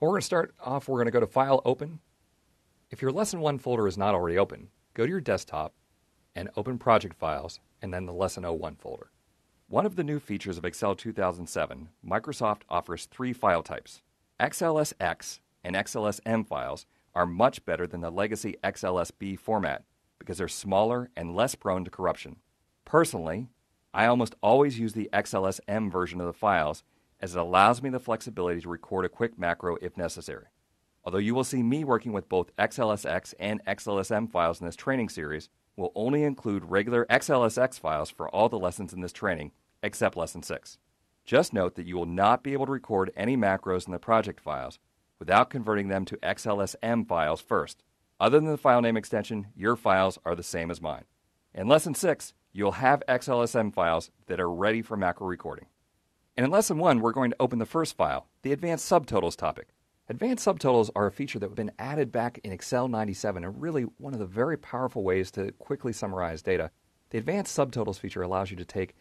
We're going to start off, we're going to go to File, Open. If your Lesson 1 folder is not already open, go to your desktop and open Project Files and then the Lesson 01 folder. One of the new features of Excel 2007, Microsoft offers 3 file types. XLSX and XLSM files are much better than the legacy XLSB format because they're smaller and less prone to corruption. Personally, I almost always use the XLSM version of the files as it allows me the flexibility to record a quick macro if necessary. Although you will see me working with both XLSX and XLSM files in this training series, we'll only include regular XLSX files for all the lessons in this training, except Lesson 6. Just note that you will not be able to record any macros in the project files without converting them to XLSM files first. Other than the file name extension, your files are the same as mine. In Lesson 6, you'll have XLSM files that are ready for macro recording. And in Lesson 1, we're going to open the first file, the Advanced Subtotals topic. Advanced Subtotals are a feature that have been added back in Excel 97 and really one of the very powerful ways to quickly summarize data. The Advanced Subtotals feature allows you to take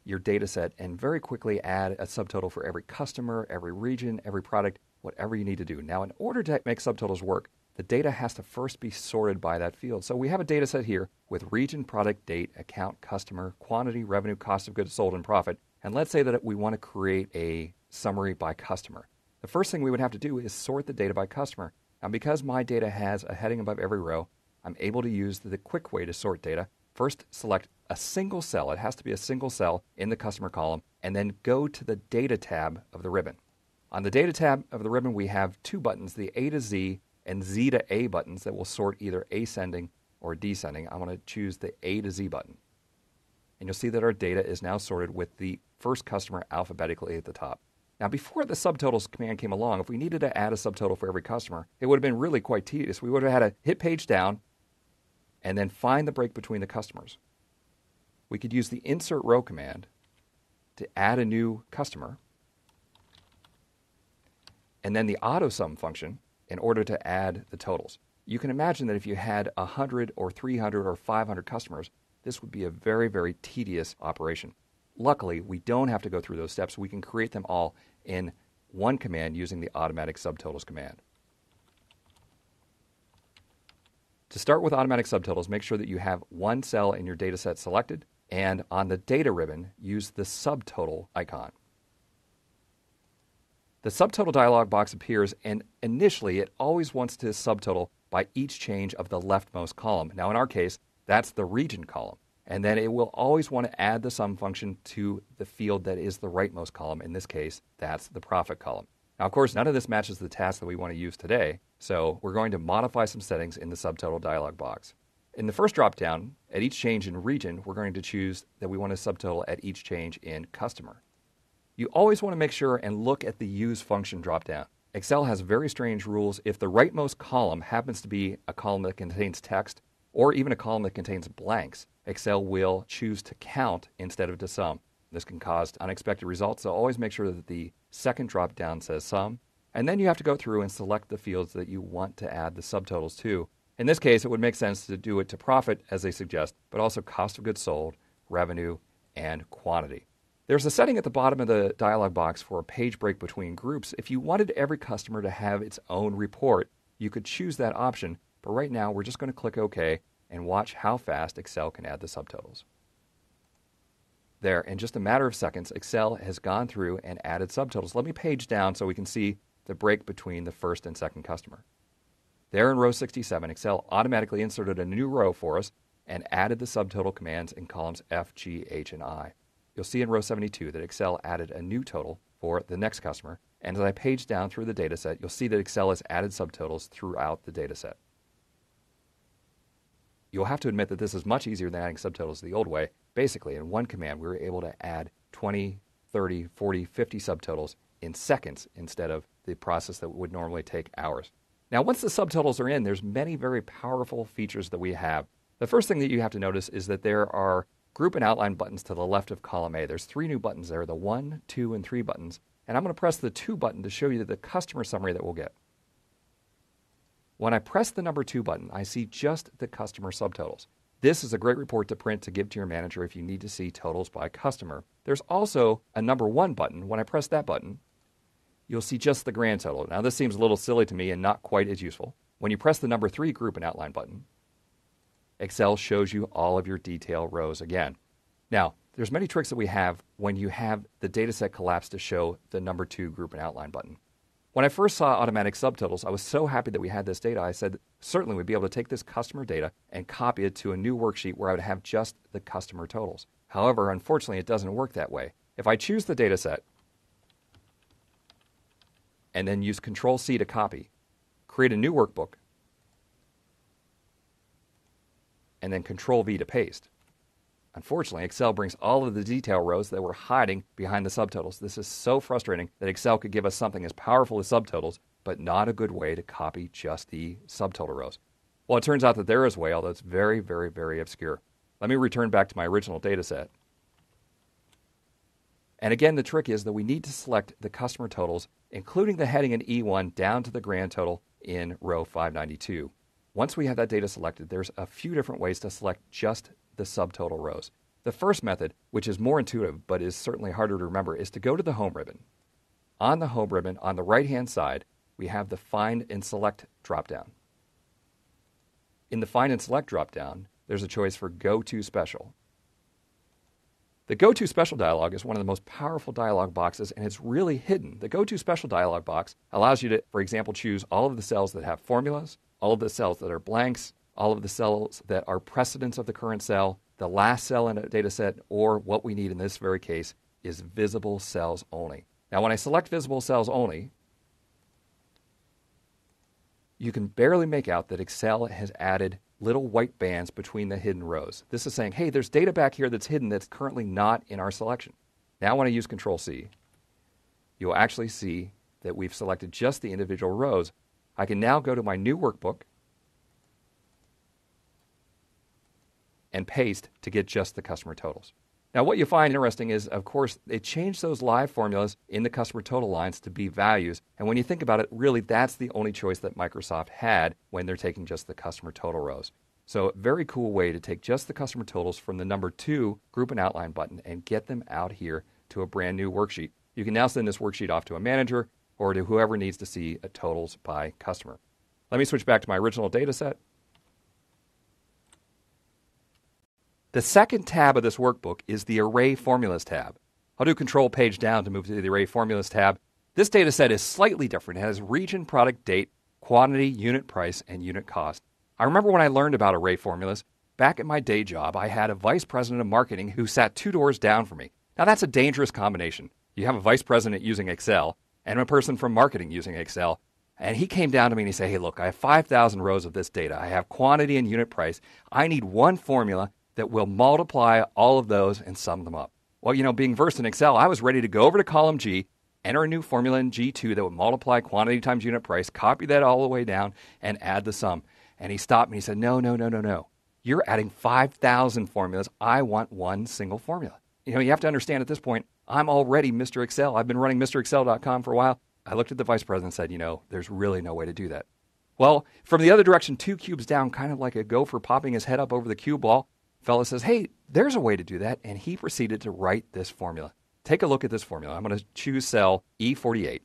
your data set and very quickly add a subtotal for every customer, every region, every product, whatever you need to do. Now, in order to make subtotals work, the data has to first be sorted by that field. So we have a data set here with region, product, date, account, customer, quantity, revenue, cost of goods sold, and profit. And let's say that we want to create a summary by customer. The first thing we would have to do is sort the data by customer. Now, because my data has a heading above every row, I'm able to use the quick way to sort data. First, select a single cell. It has to be a single cell in the customer column, and then go to the Data tab of the ribbon. On the Data tab of the ribbon, we have 2 buttons, the A to Z and Z to A buttons that will sort either ascending or descending. I'm going to choose the A to Z button. And you'll see that our data is now sorted with the first customer alphabetically at the top. Now, before the subtotals command came along, if we needed to add a subtotal for every customer, it would have been really quite tedious. We would have had to hit page down and then find the break between the customers. We could use the insert row command to add a new customer, and then the Autosum function in order to add the totals. You can imagine that if you had 100 or 300 or 500 customers, this would be a very, very tedious operation. Luckily, we don't have to go through those steps. We can create them all in one command using the automatic subtotals command. To start with automatic subtotals, make sure that you have one cell in your data set selected, and on the data ribbon, use the subtotal icon. The subtotal dialog box appears, and initially it always wants to subtotal by each change of the leftmost column. Now in our case, that's the region column. And then it will always want to add the sum function to the field that is the rightmost column. In this case, that's the profit column. Now, of course, none of this matches the task that we want to use today, so we're going to modify some settings in the subtotal dialog box. In the first drop-down, at each change in region, we're going to choose that we want to subtotal at each change in customer. You always want to make sure and look at the use function drop-down. Excel has very strange rules. If the rightmost column happens to be a column that contains text, or even a column that contains blanks, Excel will choose to count instead of to sum. This can cause unexpected results, so always make sure that the second drop-down says sum. And then you have to go through and select the fields that you want to add the subtotals to. In this case, it would make sense to do it to profit, as they suggest, but also cost of goods sold, revenue, and quantity. There's a setting at the bottom of the dialog box for a page break between groups. If you wanted every customer to have its own report, you could choose that option, but right now we're just going to click OK and watch how fast Excel can add the subtotals. There, in just a matter of seconds, Excel has gone through and added subtotals. Let me page down so we can see the break between the first and second customer. There in row 67, Excel automatically inserted a new row for us and added the subtotal commands in columns F, G, H, and I. You'll see in row 72 that Excel added a new total for the next customer, and as I page down through the data set, you'll see that Excel has added subtotals throughout the data set. You'll have to admit that this is much easier than adding subtotals the old way. Basically, in one command, we were able to add 20, 30, 40, 50 subtotals in seconds instead of the process that would normally take hours. Now, once the subtotals are in, there's many very powerful features that we have. The first thing that you have to notice is that there are group and outline buttons to the left of column A. There's 3 new buttons there, the 1, 2, and 3 buttons. And I'm going to press the 2 button to show you the customer summary that we'll get. When I press the number 2 button, I see just the customer subtotals. This is a great report to print to give to your manager if you need to see totals by customer. There's also a number 1 button. When I press that button, you'll see just the grand total. Now, this seems a little silly to me and not quite as useful. When you press the number 3 Group and Outline button, Excel shows you all of your detail rows again. Now, there's many tricks that we have when you have the dataset collapsed to show the number 2 Group and Outline button. When I first saw automatic subtotals, I was so happy that we had this data. I said, certainly we'd be able to take this customer data and copy it to a new worksheet where I would have just the customer totals. However, unfortunately, it doesn't work that way. If I choose the dataset and then use Control-C to copy, create a new workbook, and then Control-V to paste, unfortunately, Excel brings all of the detail rows that were hiding behind the subtotals. This is so frustrating that Excel could give us something as powerful as subtotals, but not a good way to copy just the subtotal rows. Well, it turns out that there is a way, although it's very, very, very obscure. Let me return back to my original data set. And again, the trick is that we need to select the customer totals, including the heading in E1 down to the grand total in row 592. Once we have that data selected, there's a few different ways to select just the subtotal rows. The first method, which is more intuitive but is certainly harder to remember, is to go to the Home ribbon. On the Home ribbon, on the right-hand side, we have the Find and Select dropdown. In the Find and Select dropdown, there's a choice for Go to Special. The Go to Special dialog is one of the most powerful dialog boxes, and it's really hidden. The Go to Special dialog box allows you to, for example, choose all of the cells that have formulas, all of the cells that are blanks, all of the cells that are precedents of the current cell, the last cell in a data set, or what we need in this very case is visible cells only. Now, when I select visible cells only, you can barely make out that Excel has added little white bands between the hidden rows. This is saying, hey, there's data back here that's hidden that's currently not in our selection. Now, when I use Control-C, you'll actually see that we've selected just the individual rows. I can now go to my new workbook and paste to get just the customer totals. Now, what you find interesting is, of course, they changed those live formulas in the customer total lines to be values. And when you think about it, really, that's the only choice that Microsoft had when they're taking just the customer total rows. So, very cool way to take just the customer totals from the number 2 Group and Outline button and get them out here to a brand new worksheet. You can now send this worksheet off to a manager or to whoever needs to see totals by customer. Let me switch back to my original data set. The second tab of this workbook is the Array Formulas tab. I'll do Control-Page down to move to the Array Formulas tab. This data set is slightly different. It has region, product, date, quantity, unit price, and unit cost. I remember when I learned about array formulas, back at my day job, I had a vice president of marketing who sat 2 doors down from me. Now, that's a dangerous combination. You have a vice president using Excel and a person from marketing using Excel. And he came down to me and he said, hey, look, I have 5,000 rows of this data. I have quantity and unit price. I need one formula that will multiply all of those and sum them up. Well, you know, being versed in Excel, I was ready to go over to column G, enter a new formula in G2 that would multiply quantity times unit price, copy that all the way down, and add the sum. And he stopped me. He said, no. You're adding 5,000 formulas. I want one single formula. You know, you have to understand at this point, I'm already Mr. Excel. I've been running MrExcel.com for a while. I looked at the vice president and said, you know, there's really no way to do that. Well, from the other direction, 2 cubes down, kind of like a gopher popping his head up over the cue ball, fella says, hey, there's a way to do that. And he proceeded to write this formula. Take a look at this formula. I'm going to choose cell E48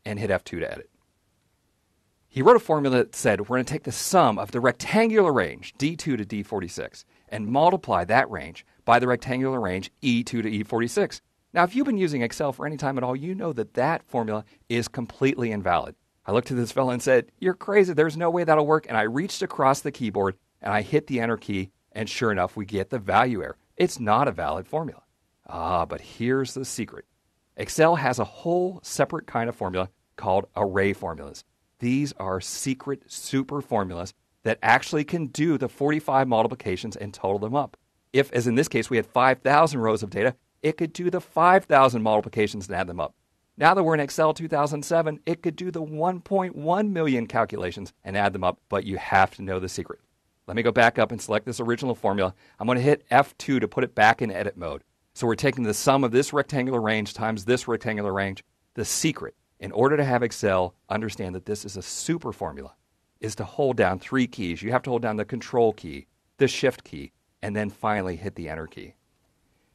and hit F2 to edit. He wrote a formula that said we're going to take the sum of the rectangular range, D2 to D46, and multiply that range by the rectangular range E2 to E46. Now, if you've been using Excel for any time at all, you know that that formula is completely invalid. I looked at this fella and said, you're crazy. There's no way that'll work. And I reached across the keyboard and I hit the Enter key. And sure enough, we get the value error. It's not a valid formula. But here's the secret. Excel has a whole separate kind of formula called array formulas. These are secret super formulas that actually can do the 45 multiplications and total them up. If, as in this case, we had 5,000 rows of data, it could do the 5,000 multiplications and add them up. Now that we're in Excel 2007, it could do the 1.1 million calculations and add them up, but you have to know the secret. Let me go back up and select this original formula. I'm going to hit F2 to put it back in edit mode. So we're taking the sum of this rectangular range times this rectangular range. The secret, in order to have Excel understand that this is a super formula, is to hold down 3 keys. You have to hold down the Control key, the Shift key, and then finally hit the Enter key.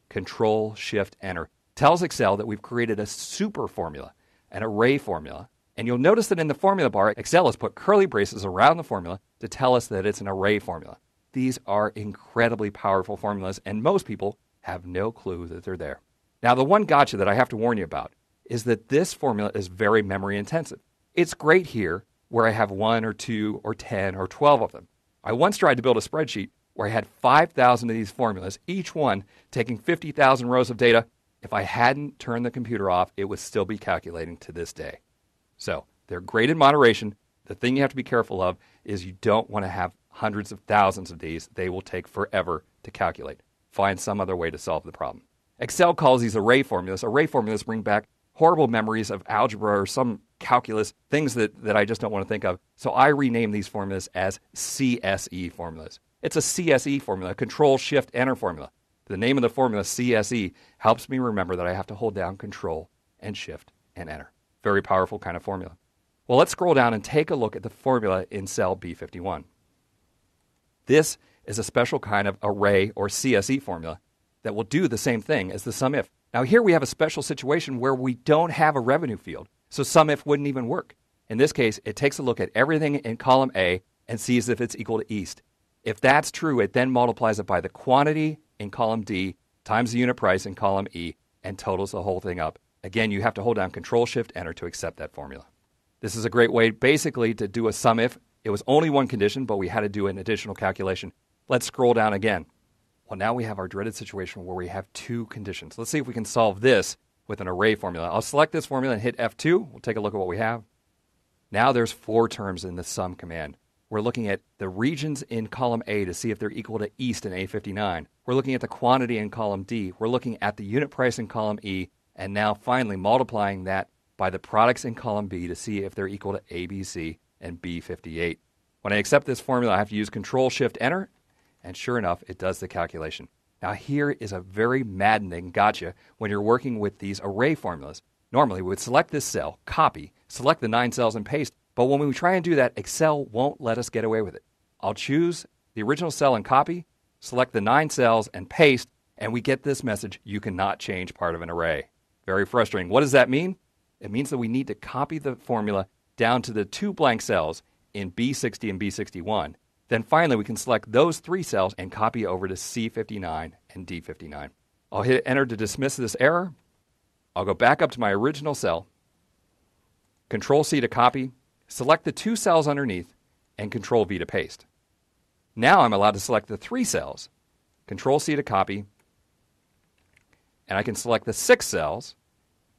Control, Shift, Enter tells Excel that we've created a super formula. an array formula. And you'll notice that in the formula bar, Excel has put curly braces around the formula to tell us that it's an array formula. These are incredibly powerful formulas, and most people have no clue that they're there. Now, the one gotcha that I have to warn you about is that this formula is very memory intensive. It's great here where I have 1 or 2 or 10 or 12 of them. I once tried to build a spreadsheet where I had 5,000 of these formulas, each one taking 50,000 rows of data. If I hadn't turned the computer off, it would still be calculating to this day. So they're great in moderation. The thing you have to be careful of is you don't want to have hundreds of thousands of these. They will take forever to calculate. Find some other way to solve the problem. Excel calls these array formulas. Array formulas bring back horrible memories of algebra or some calculus, things that I just don't want to think of. So I rename these formulas as CSE formulas. It's a CSE formula, Control-Shift-Enter formula. The name of the formula, CSE, helps me remember that I have to hold down Control and Shift and Enter. Very powerful kind of formula. Well, let's scroll down and take a look at the formula in cell B51. This is a special kind of array or CSE formula that will do the same thing as the SUMIF. Now here we have a special situation where we don't have a revenue field, so SUMIF wouldn't even work. In this case, it takes a look at everything in column A and sees if it's equal to East. If that's true, it then multiplies it by the quantity in column D times the unit price in column E and totals the whole thing up. Again, you have to hold down Control-Shift-Enter to accept that formula. This is a great way basically to do a SUMIF. It was only one condition, but we had to do an additional calculation. Let's scroll down again. Well, now we have our dreaded situation where we have 2 conditions. Let's see if we can solve this with an array formula. I'll select this formula and hit F2. We'll take a look at what we have. Now there's 4 terms in the sum command. We're looking at the regions in column A to see if they're equal to East in A59. We're looking at the quantity in column D. We're looking at the unit price in column E. And now finally multiplying that by the products in column B to see if they're equal to ABC and B58. When I accept this formula, I have to use Control-Shift-Enter. And sure enough, it does the calculation. Now here is a very maddening gotcha when you're working with these array formulas. Normally we would select this cell, copy, select the 9 cells and paste, but when we try and do that, Excel won't let us get away with it. I'll choose the original cell and copy, select the 9 cells and paste, and we get this message, you cannot change part of an array. Very frustrating. What does that mean? It means that we need to copy the formula down to the 2 blank cells in B60 and B61. Then finally, we can select those 3 cells and copy over to C59 and D59. I'll hit Enter to dismiss this error. I'll go back up to my original cell, Control-C to copy, select the 2 cells underneath, and Control-V to paste. Now I'm allowed to select the 3 cells, Control-C to copy, and I can select the 6 cells.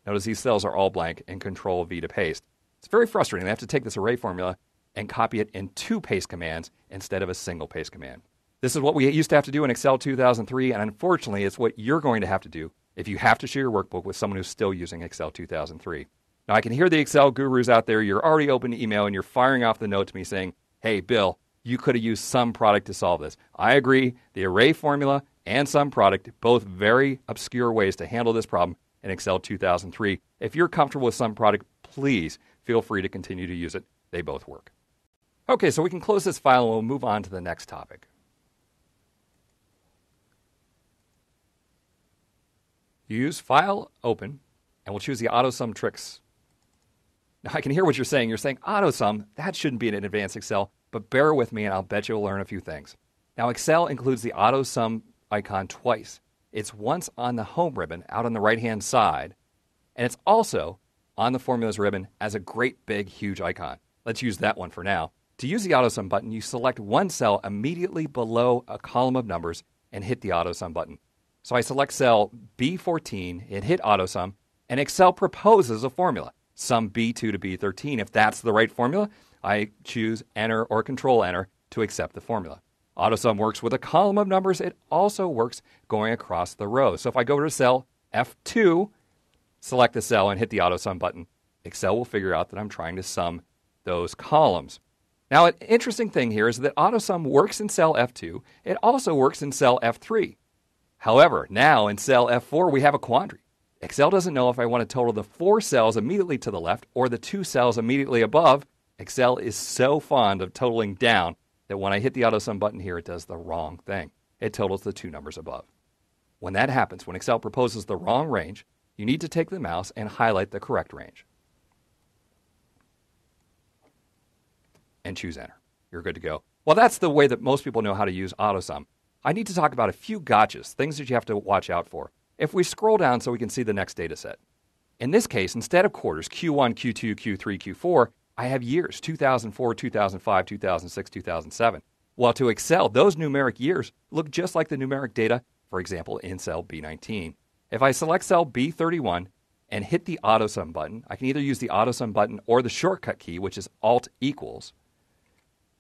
Notice these cells are all blank, and Control-V to paste. It's very frustrating. I have to take this array formula and copy it in 2 paste commands instead of a single paste command. This is what we used to have to do in Excel 2003, and unfortunately, it's what you're going to have to do if you have to share your workbook with someone who's still using Excel 2003. Now, I can hear the Excel gurus out there. You're already open to email, and you're firing off the note to me saying, hey, Bill, you could have used some product to solve this. I agree. The array formula and some product, both very obscure ways to handle this problem in Excel 2003. If you're comfortable with some product, please feel free to continue to use it. They both work. Okay, so we can close this file and we'll move on to the next topic. Use File, Open, and we'll choose the Autosum tricks. Now, I can hear what you're saying. You're saying, Autosum, that shouldn't be in Advanced Excel, but bear with me and I'll bet you'll learn a few things. Now, Excel includes the Autosum icon twice. It's once on the Home ribbon out on the right-hand side, and it's also on the Formulas ribbon as a great big huge icon. Let's use that one for now. To use the Autosum button, you select one cell immediately below a column of numbers and hit the Autosum button. So I select cell B14 and hit Autosum, and Excel proposes a formula, sum B2 to B13. If that's the right formula, I choose Enter or Control-Enter to accept the formula. Autosum works with a column of numbers. It also works going across the rows. So if I go to cell F2, select the cell and hit the Autosum button, Excel will figure out that I'm trying to sum those columns. Now, an interesting thing here is that Autosum works in cell F2. It also works in cell F3. However, now in cell F4, we have a quandary. Excel doesn't know if I want to total the 4 cells immediately to the left or the 2 cells immediately above. Excel is so fond of totaling down that when I hit the Autosum button here, it does the wrong thing. It totals the 2 numbers above. When that happens, when Excel proposes the wrong range, you need to take the mouse and highlight the correct range. and choose Enter. You're good to go. Well, that's the way that most people know how to use Autosum. I need to talk about a few gotchas, things that you have to watch out for. If we scroll down so we can see the next data set. In this case, instead of quarters, Q1, Q2, Q3, Q4, I have years, 2004, 2005, 2006, 2007. While to Excel, those numeric years look just like the numeric data, for example, in cell B19. If I select cell B31 and hit the Autosum button, I can either use the Autosum button or the shortcut key, which is Alt equals.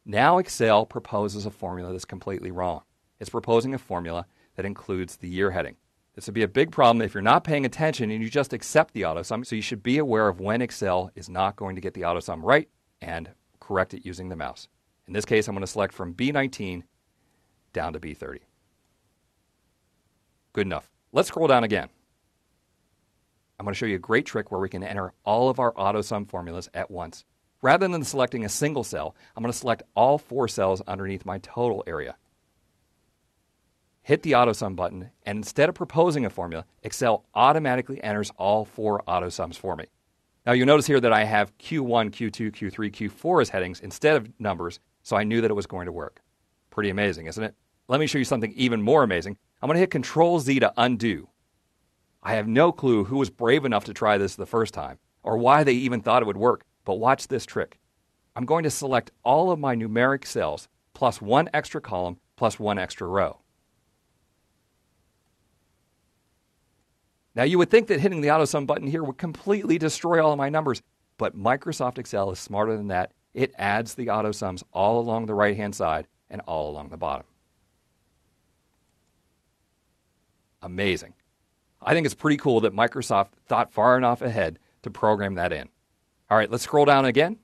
Now Excel proposes a formula that's completely wrong. It's proposing a formula that includes the year heading. This would be a big problem if you're not paying attention and you just accept the Autosum, so you should be aware of when Excel is not going to get the Autosum right and correct it using the mouse. In this case, I'm going to select from B19 down to B30. Good enough. Let's scroll down again. I'm going to show you a great trick where we can enter all of our Autosum formulas at once. Rather than selecting a single cell, I'm going to select all 4 cells underneath my total area. Hit the Autosum button, and instead of proposing a formula, Excel automatically enters all 4 Autosums for me. Now you'll notice here that I have Q1, Q2, Q3, Q4 as headings instead of numbers, so I knew that it was going to work. Pretty amazing, isn't it? Let me show you something even more amazing. I'm going to hit Control-Z to undo. I have no clue who was brave enough to try this the first time, or why they even thought it would work, but watch this trick. I'm going to select all of my numeric cells, plus 1 extra column, plus 1 extra row. Now, you would think that hitting the Autosum button here would completely destroy all of my numbers, but Microsoft Excel is smarter than that. It adds the Autosums all along the right-hand side and all along the bottom. Amazing. I think it's pretty cool that Microsoft thought far enough ahead to program that in. All right, let's scroll down again.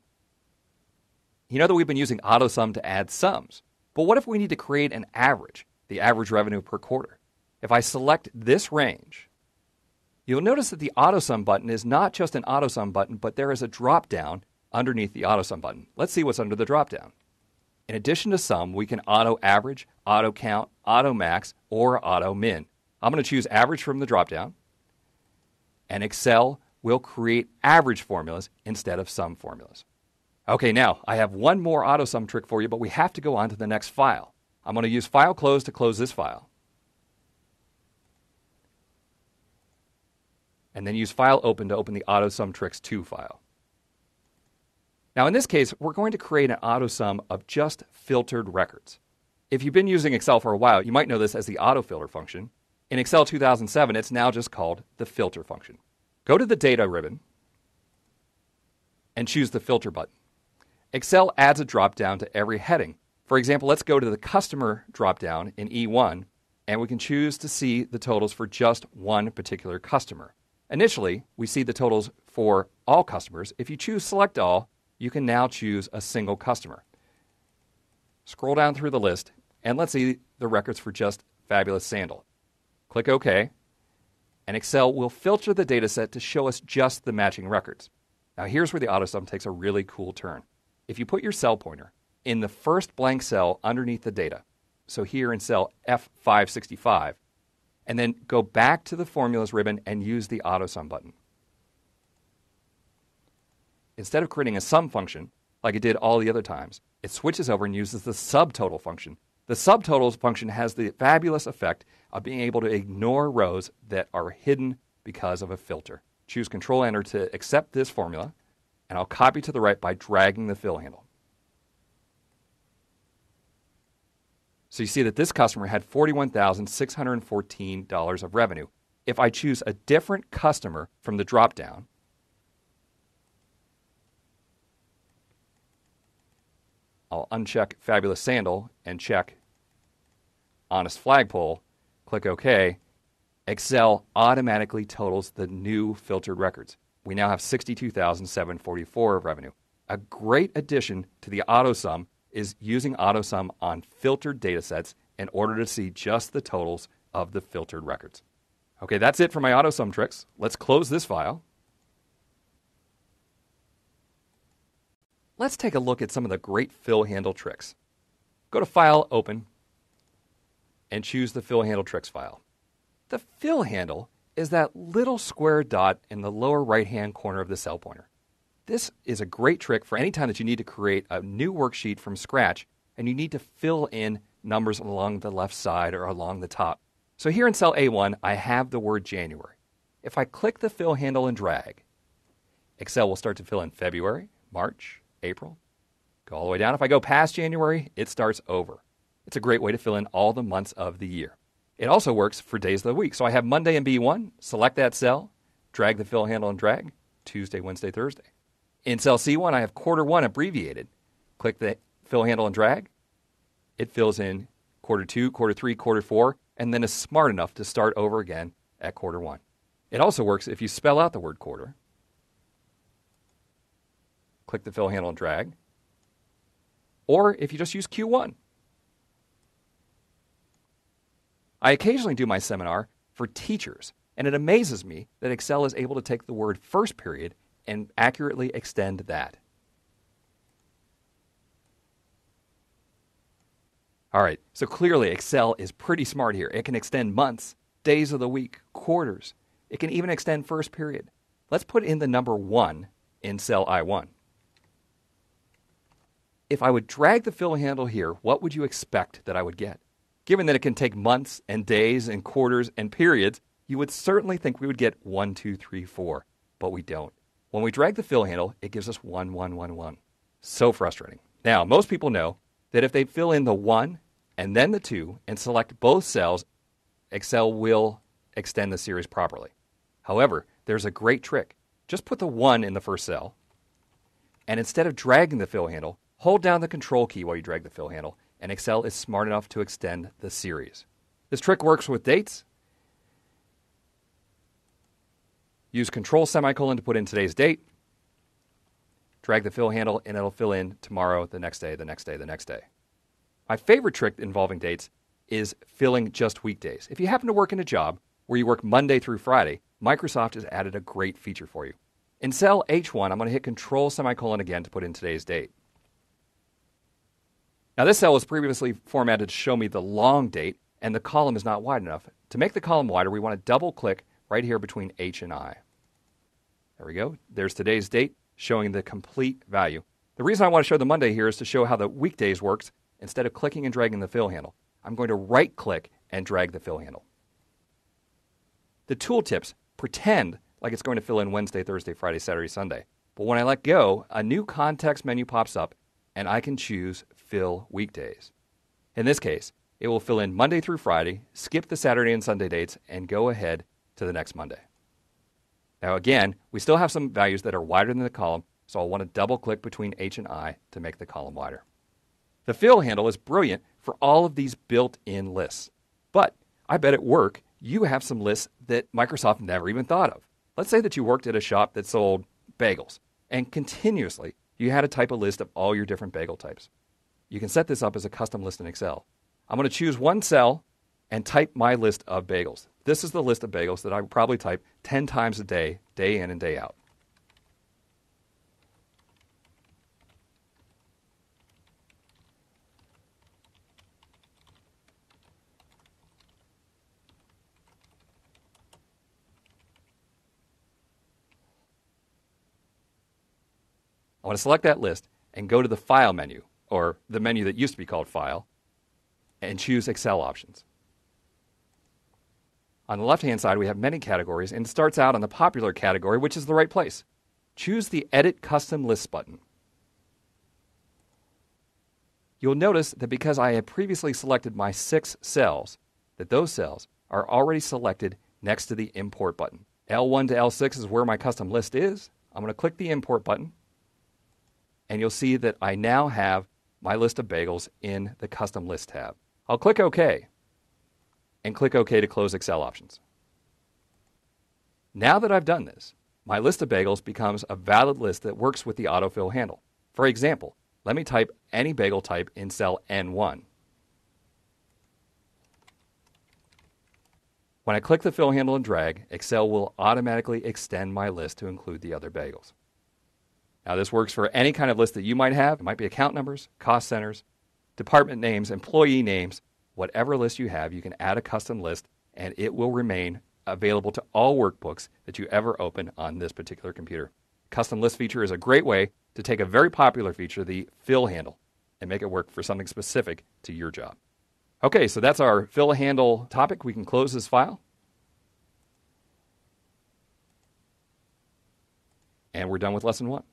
You know that we've been using Autosum to add sums, but what if we need to create an average, the average revenue per quarter? If I select this range, you'll notice that the Autosum button is not just an Autosum button, but there is a drop-down underneath the Autosum button. Let's see what's under the drop-down. In addition to sum, we can auto-average, auto-count, auto-max, or auto-min. I'm going to choose average from the drop-down, and Excel will create average formulas instead of sum formulas. Okay, now I have one more Autosum trick for you, but we have to go on to the next file. I'm going to use File Close to close this file, and then use File Open to open the Autosum Tricks 2 file. Now in this case, we're going to create an Autosum of just filtered records. If you've been using Excel for a while, you might know this as the Autofilter function. In Excel 2007, it's now just called the Filter function. Go to the Data ribbon and choose the Filter button. Excel adds a drop-down to every heading. For example, let's go to the Customer drop-down in E1, and we can choose to see the totals for just one particular customer. Initially, we see the totals for all customers. If you choose Select All, you can now choose a single customer. Scroll down through the list, and let's see the records for just Fabulous Sandal. Click OK, and Excel will filter the data set to show us just the matching records. Now here's where the Autosum takes a really cool turn. If you put your cell pointer in the first blank cell underneath the data, so here in cell F565, and then go back to the Formulas ribbon and use the Autosum button. Instead of creating a sum function, like it did all the other times, it switches over and uses the subtotal function. The subtotals function has the fabulous effect of being able to ignore rows that are hidden because of a filter. Choose Control-Enter to accept this formula, and I'll copy to the right by dragging the fill handle. So you see that this customer had $41,614 of revenue. If I choose a different customer from the drop-down, I'll uncheck Fabulous Sandal and check Honest Flagpole, click OK. Excel automatically totals the new filtered records. We now have $62,744 of revenue. A great addition to the Autosum is using Autosum on filtered data sets in order to see just the totals of the filtered records. Okay, that's it for my Autosum tricks. Let's close this file. Let's take a look at some of the great fill handle tricks. Go to File, Open, and choose the fill handle tricks file. The fill handle is that little square dot in the lower right-hand corner of the cell pointer. This is a great trick for any time that you need to create a new worksheet from scratch and you need to fill in numbers along the left side or along the top. So here in cell A1, I have the word January. If I click the fill handle and drag, Excel will start to fill in February, March, April. Go all the way down. If I go past January, it starts over. It's a great way to fill in all the months of the year. It also works for days of the week. So I have Monday in B1, select that cell, drag the fill handle and drag, Tuesday, Wednesday, Thursday. In cell C1, I have quarter 1 abbreviated. Click the fill handle and drag. It fills in quarter 2, quarter 3, quarter 4, and then is smart enough to start over again at quarter 1. It also works if you spell out the word quarter. Click the fill handle and drag. Or if you just use Q1. I occasionally do my seminar for teachers, and it amazes me that Excel is able to take the word first period and accurately extend that. All right, so clearly Excel is pretty smart here. It can extend months, days of the week, quarters. It can even extend first period. Let's put in the number 1 in cell I1. If I would drag the fill handle here, what would you expect that I would get? Given that it can take months and days and quarters and periods, you would certainly think we would get 1, 2, 3, 4, but we don't. When we drag the fill handle, it gives us 1, 1, 1, 1. So frustrating. Now, most people know that if they fill in the 1 and then the 2 and select both cells, Excel will extend the series properly. However, there's a great trick. Just put the 1 in the first cell, and instead of dragging the fill handle, hold down the Control key while you drag the fill handle, and Excel is smart enough to extend the series. This trick works with dates. Use Control semicolon to put in today's date. Drag the fill handle, and it'll fill in tomorrow, the next day, the next day, the next day. My favorite trick involving dates is filling just weekdays. If you happen to work in a job where you work Monday through Friday, Microsoft has added a great feature for you. In cell H1, I'm going to hit Control semicolon again to put in today's date. Now this cell was previously formatted to show me the long date, and the column is not wide enough. To make the column wider, we want to double-click right here between H and I. There we go. There's today's date showing the complete value. The reason I want to show the Monday here is to show how the weekdays works. Instead of clicking and dragging the fill handle, I'm going to right-click and drag the fill handle. The tooltips pretend like it's going to fill in Wednesday, Thursday, Friday, Saturday, Sunday. But when I let go, a new context menu pops up, and I can choose Fill Weekdays. In this case, it will fill in Monday through Friday, skip the Saturday and Sunday dates, and go ahead to the next Monday. Now again, we still have some values that are wider than the column, so I'll want to double-click between H and I to make the column wider. The fill handle is brilliant for all of these built-in lists. But I bet at work, you have some lists that Microsoft never even thought of. Let's say that you worked at a shop that sold bagels, and continuously you had to type a list of all your different bagel types. You can set this up as a custom list in Excel. I'm going to choose one cell and type my list of bagels. This is the list of bagels that I would probably type 10 times a day, day in and day out. I want to select that list and go to the File menu, or the menu that used to be called File, and choose Excel options. On the left-hand side, we have many categories, and it starts out on the popular category, which is the right place. Choose the Edit Custom Lists button. You'll notice that because I had previously selected my 6 cells, that those cells are already selected next to the Import button. L1 to L6 is where my custom list is. I'm going to click the Import button, and you'll see that I now have my list of bagels in the Custom List tab. I'll click OK, and click OK to close Excel options. Now that I've done this, my list of bagels becomes a valid list that works with the autofill handle. For example, let me type any bagel type in cell N1. When I click the fill handle and drag, Excel will automatically extend my list to include the other bagels. Now this works for any kind of list that you might have. It might be account numbers, cost centers, department names, employee names. Whatever list you have, you can add a custom list and it will remain available to all workbooks that you ever open on this particular computer. custom list feature is a great way to take a very popular feature, the fill handle, and make it work for something specific to your job. Okay, so that's our fill handle topic. We can close this file. And we're done with lesson 1.